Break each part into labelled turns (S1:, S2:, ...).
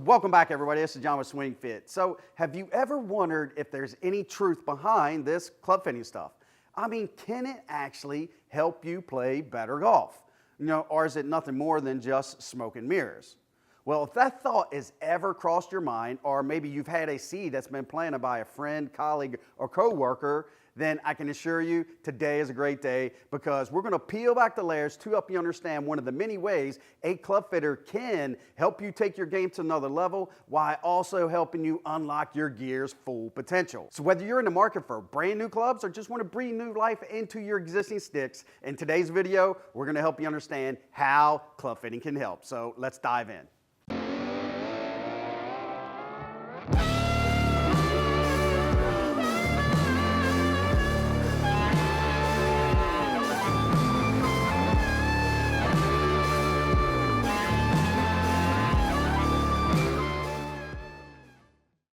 S1: Welcome back, everybody. This is John with SwingFit. So have you ever wondered if there's any truth behind this club fitting stuff? I mean, can it actually help you play better golf? Or is it nothing more than just smoke and mirrors? Well, if that thought has ever crossed your mind, or maybe you've had a seed that's been planted by a friend, colleague, or coworker, then I can assure you today is a great day, because we're going to peel back the layers to help you understand one of the many ways a club fitter can help you take your game to another level while also helping you unlock your gear's full potential. So whether you're in the market for brand new clubs or just want to breathe new life into your existing sticks, in today's video, we're going to help you understand how club fitting can help. So let's dive in.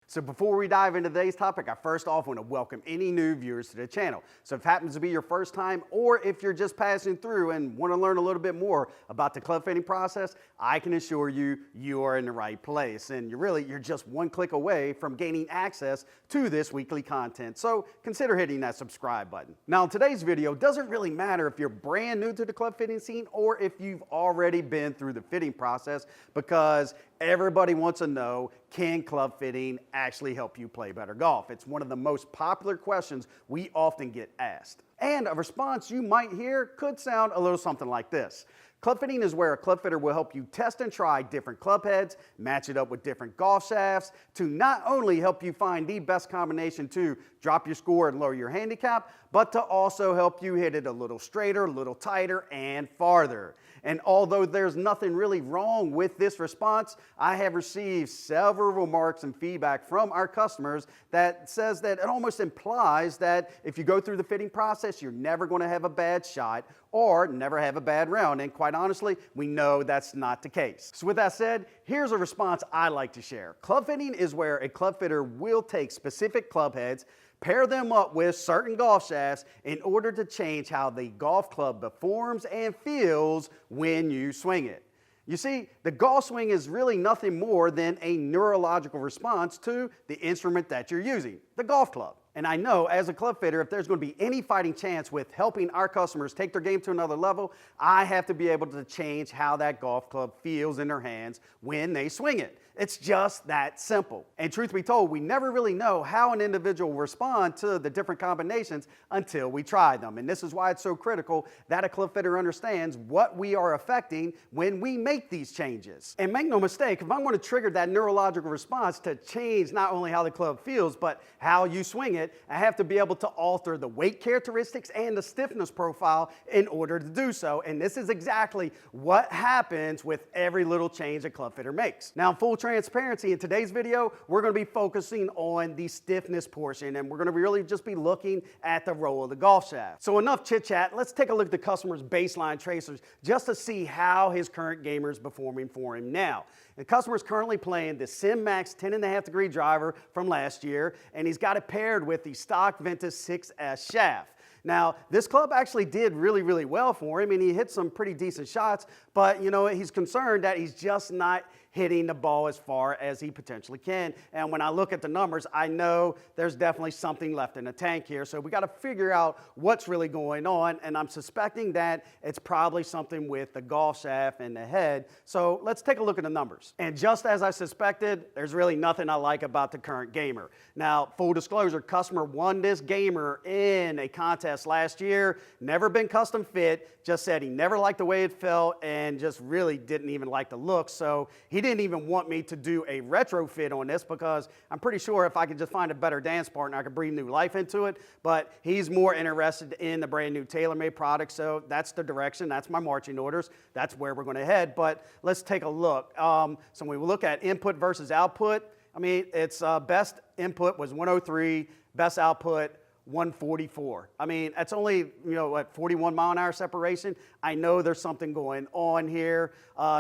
S1: So before we dive into today's topic, I first off want to welcome any new viewers to the channel. So if it happens to be your first time, or if you're just passing through and want to learn a little bit more about the club fitting process, I can assure you, you are in the right place. And you're just one click away from gaining access to this weekly content. So consider hitting that subscribe button. Now, today's video doesn't really matter if you're brand new to the club fitting scene or if you've already been through the fitting process, because everybody wants to know, can club fitting actually help you play better golf? It's one of the most popular questions we often get asked. And a response you might hear could sound a little something like this. Club fitting is where a club fitter will help you test and try different club heads, match it up with different golf shafts, to not only help you find the best combination to drop your score and lower your handicap, but to also help you hit it a little straighter, a little tighter, and farther. And although there's nothing really wrong with this response, I have received several remarks and feedback from our customers that says that it almost implies that if you go through the fitting process, you're never going to have a bad shot or never have a bad round. And quite honestly, we know that's not the case. So with that said, here's a response I like to share. Club fitting is where a club fitter will take specific club heads, pair them up with certain golf shafts in order to change how the golf club performs and feels when you swing it. You see, the golf swing is really nothing more than a neurological response to the instrument that you're using, the golf club. And I know as a club fitter, if there's going to be any fighting chance with helping our customers take their game to another level, I have to be able to change how that golf club feels in their hands when they swing it. It's just that simple. And truth be told, we never really know how an individual will respond to the different combinations until we try them. And this is why it's so critical that a club fitter understands what we are affecting when we make these changes. And make no mistake, if I'm going to trigger that neurological response to change not only how the club feels, but how you swing it, I have to be able to alter the weight characteristics and the stiffness profile in order to do so. And this is exactly what happens with every little change a club fitter makes. Now, full transparency, in today's video, we're going to be focusing on the stiffness portion, and we're going to really just be looking at the roll of the golf shaft. So enough chit chat, let's take a look at the customer's baseline tracers just to see how his current gamer is performing for him now. The customer is currently playing the SIM2 Max 10.5 degree driver from last year, and he's got it paired with the stock Ventus 6S shaft. Now, this club actually did really, really well for him, and he hit some pretty decent shots, but he's concerned that he's just not hitting the ball as far as he potentially can. And when I look at the numbers, I know there's definitely something left in the tank here. So we got to figure out what's really going on, and I'm suspecting that it's probably something with the golf shaft and the head. So let's take a look at the numbers. And just as I suspected, there's really nothing I like about the current gamer. Now, full disclosure, customer won this gamer in a contest last year, never been custom fit, just said he never liked the way it felt and just really didn't even like the look. So he didn't even want me to do a retrofit on this, because I'm pretty sure if I could just find a better dance partner, I could breathe new life into it. But he's more interested in the brand new Taylormade product. So that's the direction, that's my marching orders, that's where we're going to head. But let's take a look. So when we look at input versus output, I mean, its best input was 103, best output 144. I mean, that's only, 41 mile an hour separation. I know there's something going on here.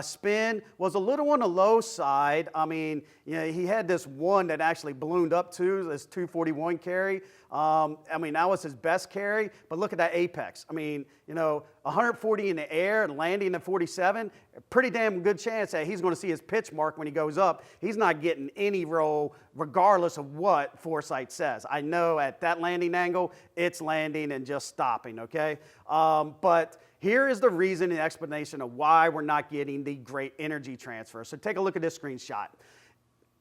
S1: Spin was a little on the low side. I mean, he had this one that actually ballooned up to this 241 carry. I mean, that was his best carry, but look at that apex. I mean, 140 in the air and landing at 47, pretty damn good chance that he's going to see his pitch mark when he goes up. He's not getting any roll regardless of what foresight says. I know at that landing angle, it's landing and just stopping, okay? But here is the reason and explanation of why we're not getting the great energy transfer. So take a look at this screenshot.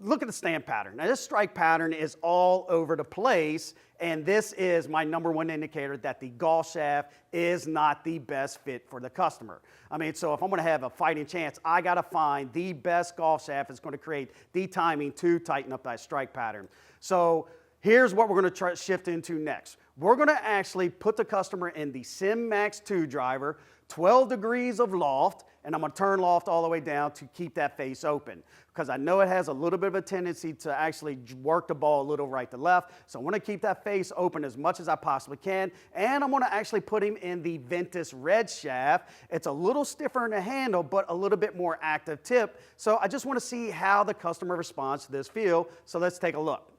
S1: Look at the stand pattern. Now this strike pattern is all over the place, and this is my #1 indicator that the golf shaft is not the best fit for the customer. I mean, so if I'm gonna have a fighting chance, I gotta find the best golf shaft that's gonna create the timing to tighten up that strike pattern. So here's what we're gonna try to shift into next. We're gonna actually put the customer in the SIM Max 2 driver, 12 degrees of loft, and I'm gonna turn loft all the way down to keep that face open, because I know it has a little bit of a tendency to actually work the ball a little right to left. So I wanna keep that face open as much as I possibly can, and I'm gonna actually put him in the Ventus Red shaft. It's a little stiffer in the handle, but a little bit more active tip. So I just wanna see how the customer responds to this feel. So let's take a look.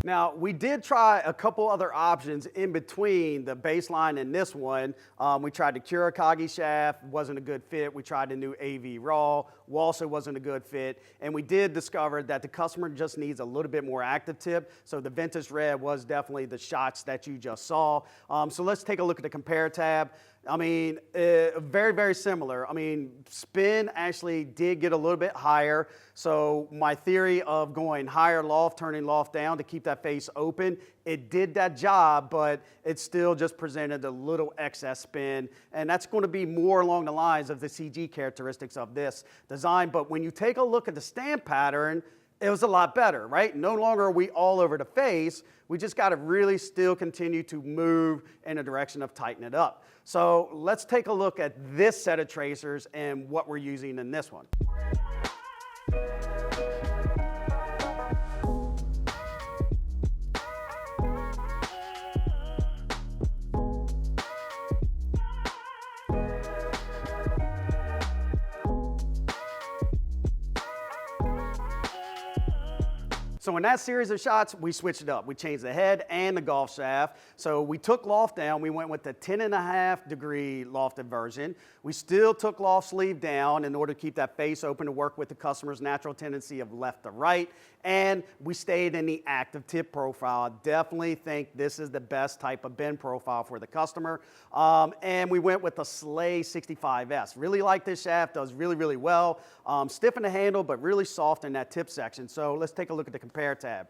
S1: Now, we did try a couple other options in between the baseline and this one. We tried the Kurakagi shaft, wasn't a good fit. We tried the new AV Raw, also wasn't a good fit. And we did discover that the customer just needs a little bit more active tip. So the Ventus Red was definitely the shots that you just saw. So let's take a look at the compare tab. I mean, very, very similar. I mean, spin actually did get a little bit higher. So my theory of going higher loft, turning loft down to keep that face open, it did that job, but it still just presented a little excess spin. And that's going to be more along the lines of the CG characteristics of this design. But when you take a look at the stand pattern, it was a lot better, right? No longer are we all over the face. We just got to really still continue to move in a direction of tighten it up. So let's take a look at this set of tracers and what we're using in this one. So in that series of shots, we switched it up. We changed the head and the golf shaft. So we took loft down. We went with the 10.5 degree lofted version. We still took loft sleeve down in order to keep that face open to work with the customer's natural tendency of left to right. And we stayed in the active tip profile. I definitely think this is the best type of bend profile for the customer. And we went with the Slay 65S. Really like this shaft, does really, really well. Stiff in the handle, but really soft in that tip section. So let's take a look at the compare tab.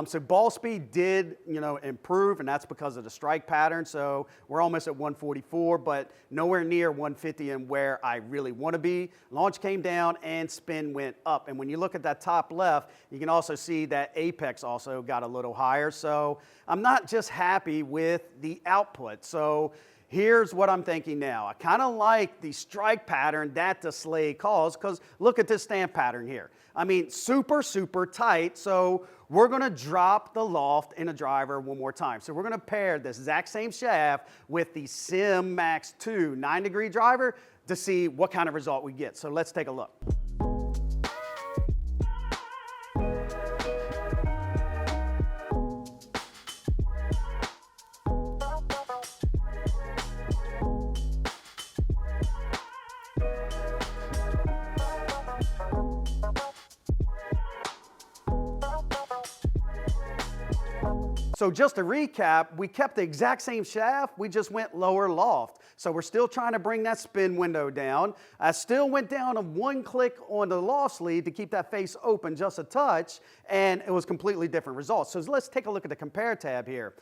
S1: So ball speed did, improve, and that's because of the strike pattern. So we're almost at 144, but nowhere near 150 and where I really want to be. Launch came down and spin went up. And when you look at that top left, you can also see that apex also got a little higher. So I'm not just happy with the output. So here's what I'm thinking now. I kind of like the strike pattern that the Slay calls, because look at this stand pattern here. I mean, super, super tight. So we're going to drop the loft in a driver one more time. So we're going to pair this exact same shaft with the SIM Max 2 9 degree driver to see what kind of result we get. So let's take a look. So just to recap, we kept the exact same shaft, we just went lower loft. So we're still trying to bring that spin window down. I still went down a one click on the loft sleeve to keep that face open just a touch, and it was completely different results. So let's take a look at the compare tab here.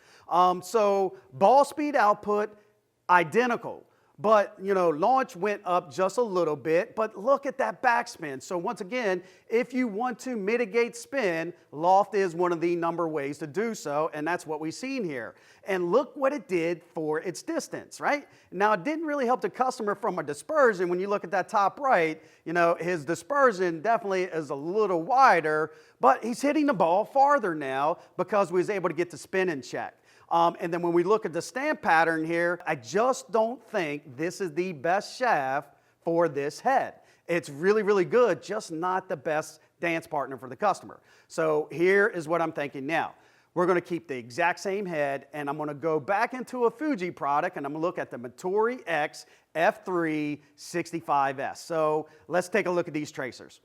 S1: So ball speed output, identical. But, launch went up just a little bit, but look at that backspin. So once again, if you want to mitigate spin, loft is one of the number ways to do so, and that's what we've seen here. And look what it did for its distance, right? Now, it didn't really help the customer from a dispersion. When you look at that top right, his dispersion definitely is a little wider, but he's hitting the ball farther now because we was able to get the spin in check. And then when we look at the stamp pattern here, I just don't think this is the best shaft for this head. It's really, really good, just not the best dance partner for the customer. So here is what I'm thinking now. We're going to keep the exact same head, and I'm going to go back into a Fuji product, and I'm going to look at the Motore X F3 65S. So let's take a look at these tracers.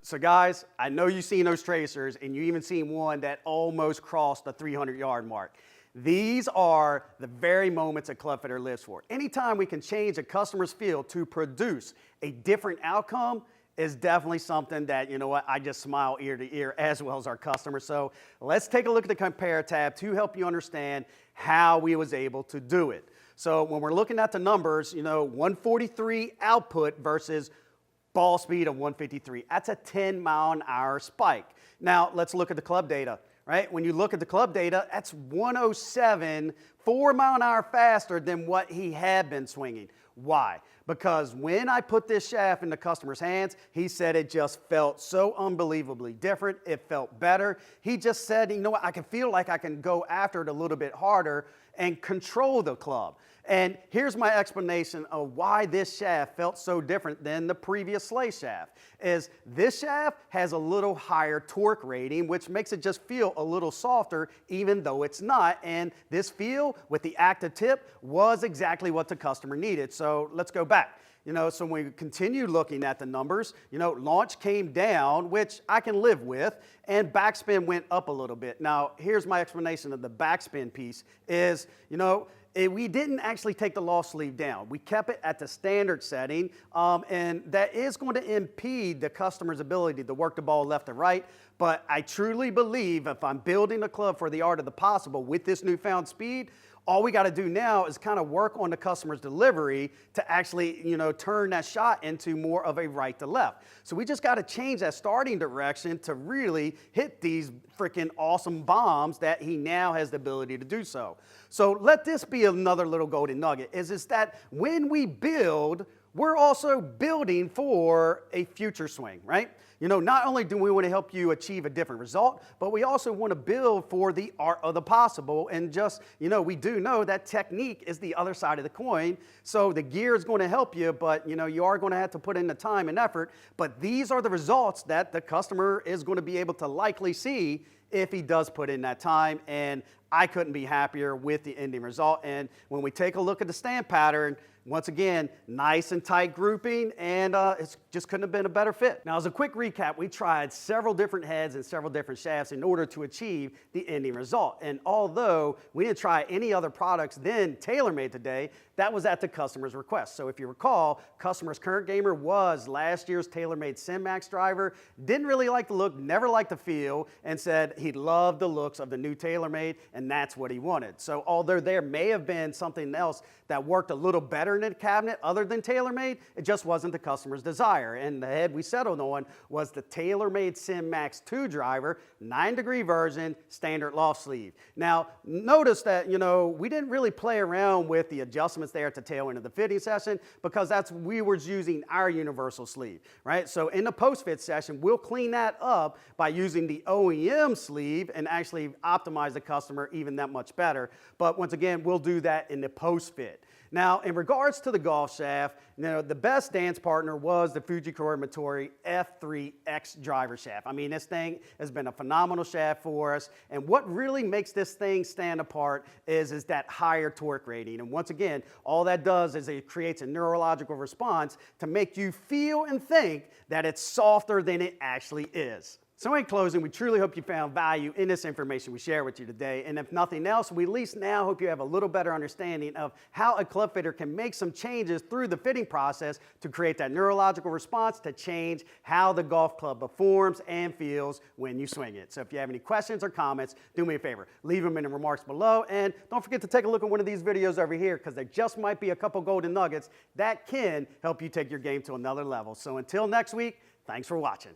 S1: So guys, I know you've seen those tracers, and you even seen one that almost crossed the 300-yard mark. These are the very moments a club fitter lives for. Anytime we can change a customer's feel to produce a different outcome is definitely something that, I just smile ear to ear as well as our customers. So let's take a look at the compare tab to help you understand how we was able to do it. So when we're looking at the numbers, 143 output versus ball speed of 153. That's a 10-mile-an-hour spike. Now, let's look at the club data, right? When you look at the club data, that's 107, 4 mile an hour faster than what he had been swinging. Why? Because when I put this shaft in the customer's hands, he said it just felt so unbelievably different. It felt better. He just said, I can feel like I can go after it a little bit harder and control the club. And here's my explanation of why this shaft felt so different than the previous sleigh shaft. Is this shaft has a little higher torque rating, which makes it just feel a little softer, even though it's not. And this feel with the active tip was exactly what the customer needed. So let's go back. So when we continue looking at the numbers, launch came down, which I can live with, and backspin went up a little bit. Now, here's my explanation of the backspin piece is, we didn't actually take the loft sleeve down. We kept it at the standard setting, and that is going to impede the customer's ability to work the ball left to right. But I truly believe if I'm building a club for the art of the possible with this newfound speed, all we got to do now is kind of work on the customer's delivery to actually, turn that shot into more of a right to left. So we just got to change that starting direction to really hit these freaking awesome bombs that he now has the ability to do so. So let this be another little golden nugget, is that when we build, we're also building for a future swing, right? Not only do we want to help you achieve a different result, but we also want to build for the art of the possible. And just, we do know that technique is the other side of the coin. So the gear is going to help you, but, you are going to have to put in the time and effort. But these are the results that the customer is going to be able to likely see if he does put in that time. And I couldn't be happier with the ending result. And when we take a look at the stamp pattern, once again, nice and tight grouping, and it just couldn't have been a better fit. Now, as a quick recap, we tried several different heads and several different shafts in order to achieve the ending result. And although we didn't try any other products than Taylormade today, that was at the customer's request. So if you recall, customer's current gamer was last year's Taylormade SIM2 Max driver, didn't really like the look, never liked the feel, and said he loved the looks of the new Taylormade, and that's what he wanted. So although there may have been something else that worked a little better in the cabinet other than Taylormade, it just wasn't the customer's desire. And the head we settled on was the Taylormade SIM2 Max 2 driver, 9-degree version, standard loft sleeve. Now, notice that, we didn't really play around with the adjustments there at the tail end of the fitting session because we were using our universal sleeve, right? So in the post-fit session, we'll clean that up by using the OEM sleeve and actually optimize the customer even that much better. But once again, we'll do that in the post-fit. Now, in regards to the golf shaft, the best dance partner was the Fujikura Motore F3 X driver shaft. I mean, this thing has been a phenomenal shaft for us, and what really makes this thing stand apart is that higher torque rating. And once again, all that does is it creates a neurological response to make you feel and think that it's softer than it actually is. So in closing, we truly hope you found value in this information we share with you today. And if nothing else, we at least now hope you have a little better understanding of how a club fitter can make some changes through the fitting process to create that neurological response to change how the golf club performs and feels when you swing it. So if you have any questions or comments, do me a favor, leave them in the remarks below. And don't forget to take a look at one of these videos over here, because there just might be a couple golden nuggets that can help you take your game to another level. So until next week, thanks for watching.